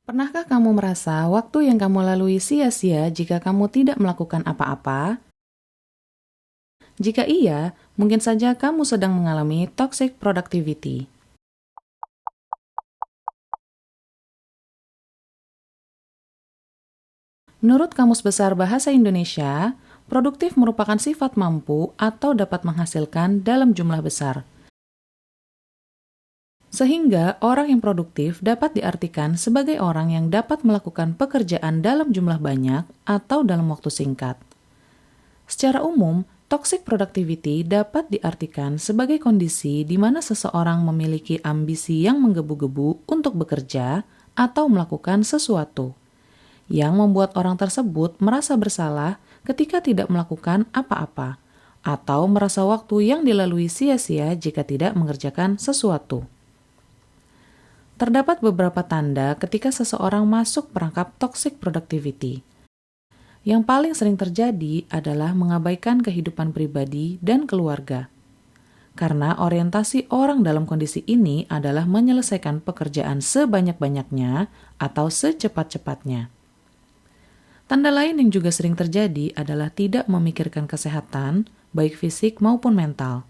Pernahkah kamu merasa waktu yang kamu lalui sia-sia jika kamu tidak melakukan apa-apa? Jika iya, mungkin saja kamu sedang mengalami toxic productivity. Menurut Kamus Besar Bahasa Indonesia, produktif merupakan sifat mampu atau dapat menghasilkan dalam jumlah besar. Sehingga orang yang produktif dapat diartikan sebagai orang yang dapat melakukan pekerjaan dalam jumlah banyak atau dalam waktu singkat. Secara umum, toxic productivity dapat diartikan sebagai kondisi di mana seseorang memiliki ambisi yang menggebu-gebu untuk bekerja atau melakukan sesuatu, yang membuat orang tersebut merasa bersalah ketika tidak melakukan apa-apa, atau merasa waktu yang dilalui sia-sia jika tidak mengerjakan sesuatu. Terdapat beberapa tanda ketika seseorang masuk perangkap toxic productivity. Yang paling sering terjadi adalah mengabaikan kehidupan pribadi dan keluarga. Karena orientasi orang dalam kondisi ini adalah menyelesaikan pekerjaan sebanyak-banyaknya atau secepat-cepatnya. Tanda lain yang juga sering terjadi adalah tidak memikirkan kesehatan, baik fisik maupun mental.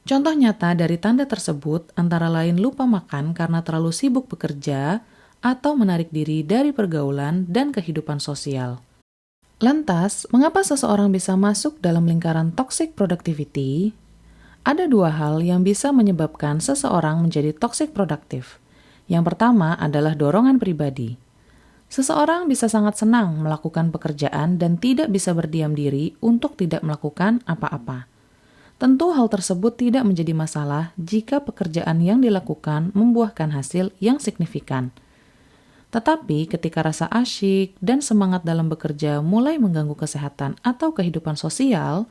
Contoh nyata dari tanda tersebut antara lain lupa makan karena terlalu sibuk bekerja atau menarik diri dari pergaulan dan kehidupan sosial. Lantas, mengapa seseorang bisa masuk dalam lingkaran toxic productivity? Ada dua hal yang bisa menyebabkan seseorang menjadi toxic productive. Yang pertama adalah dorongan pribadi. Seseorang bisa sangat senang melakukan pekerjaan dan tidak bisa berdiam diri untuk tidak melakukan apa-apa. Tentu hal tersebut tidak menjadi masalah jika pekerjaan yang dilakukan membuahkan hasil yang signifikan. Tetapi ketika rasa asyik dan semangat dalam bekerja mulai mengganggu kesehatan atau kehidupan sosial,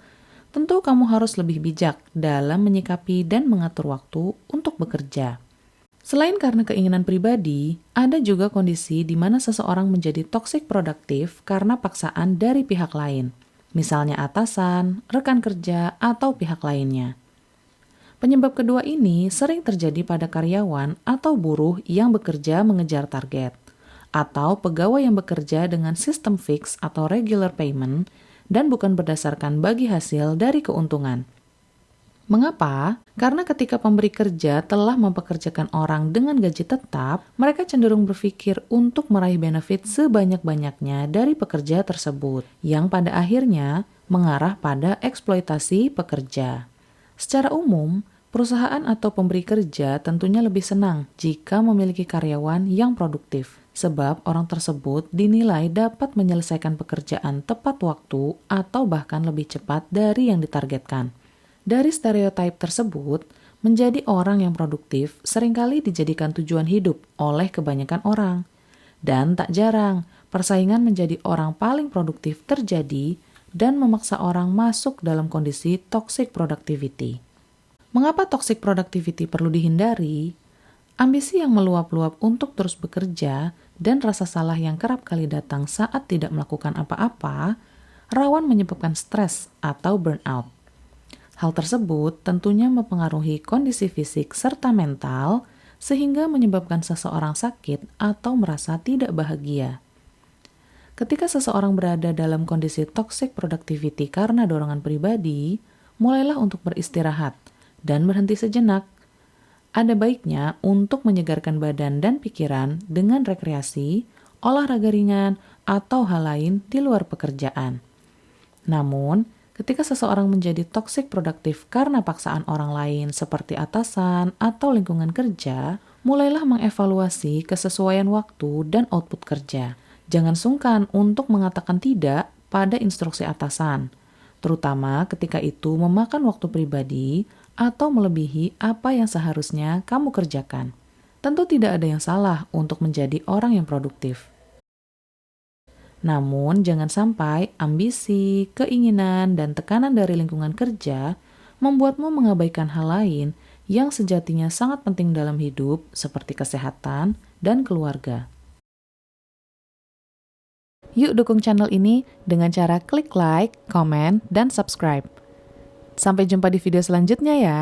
tentu kamu harus lebih bijak dalam menyikapi dan mengatur waktu untuk bekerja. Selain karena keinginan pribadi, ada juga kondisi di mana seseorang menjadi toxic produktif karena paksaan dari pihak lain. Misalnya atasan, rekan kerja, atau pihak lainnya. Penyebab kedua ini sering terjadi pada karyawan atau buruh yang bekerja mengejar target, atau pegawai yang bekerja dengan sistem fix atau regular payment dan bukan berdasarkan bagi hasil dari keuntungan. Mengapa? Karena ketika pemberi kerja telah mempekerjakan orang dengan gaji tetap, mereka cenderung berpikir untuk meraih benefit sebanyak-banyaknya dari pekerja tersebut, yang pada akhirnya mengarah pada eksploitasi pekerja. Secara umum, perusahaan atau pemberi kerja tentunya lebih senang jika memiliki karyawan yang produktif, sebab orang tersebut dinilai dapat menyelesaikan pekerjaan tepat waktu atau bahkan lebih cepat dari yang ditargetkan. Dari stereotip tersebut, menjadi orang yang produktif seringkali dijadikan tujuan hidup oleh kebanyakan orang. Dan tak jarang, persaingan menjadi orang paling produktif terjadi dan memaksa orang masuk dalam kondisi toxic productivity. Mengapa toxic productivity perlu dihindari? Ambisi yang meluap-luap untuk terus bekerja dan rasa salah yang kerap kali datang saat tidak melakukan apa-apa rawan menyebabkan stres atau burnout. Hal tersebut tentunya mempengaruhi kondisi fisik serta mental sehingga menyebabkan seseorang sakit atau merasa tidak bahagia. Ketika seseorang berada dalam kondisi toxic productivity karena dorongan pribadi, mulailah untuk beristirahat dan berhenti sejenak. Ada baiknya untuk menyegarkan badan dan pikiran dengan rekreasi, olahraga ringan, atau hal lain di luar pekerjaan. Namun, ketika seseorang menjadi toxic produktif karena paksaan orang lain seperti atasan atau lingkungan kerja, mulailah mengevaluasi kesesuaian waktu dan output kerja. Jangan sungkan untuk mengatakan tidak pada instruksi atasan, terutama ketika itu memakan waktu pribadi atau melebihi apa yang seharusnya kamu kerjakan. Tentu tidak ada yang salah untuk menjadi orang yang produktif. Namun, jangan sampai ambisi, keinginan, dan tekanan dari lingkungan kerja membuatmu mengabaikan hal lain yang sejatinya sangat penting dalam hidup, seperti kesehatan dan keluarga. Yuk dukung channel ini dengan cara klik like, komen, dan subscribe. Sampai jumpa di video selanjutnya ya!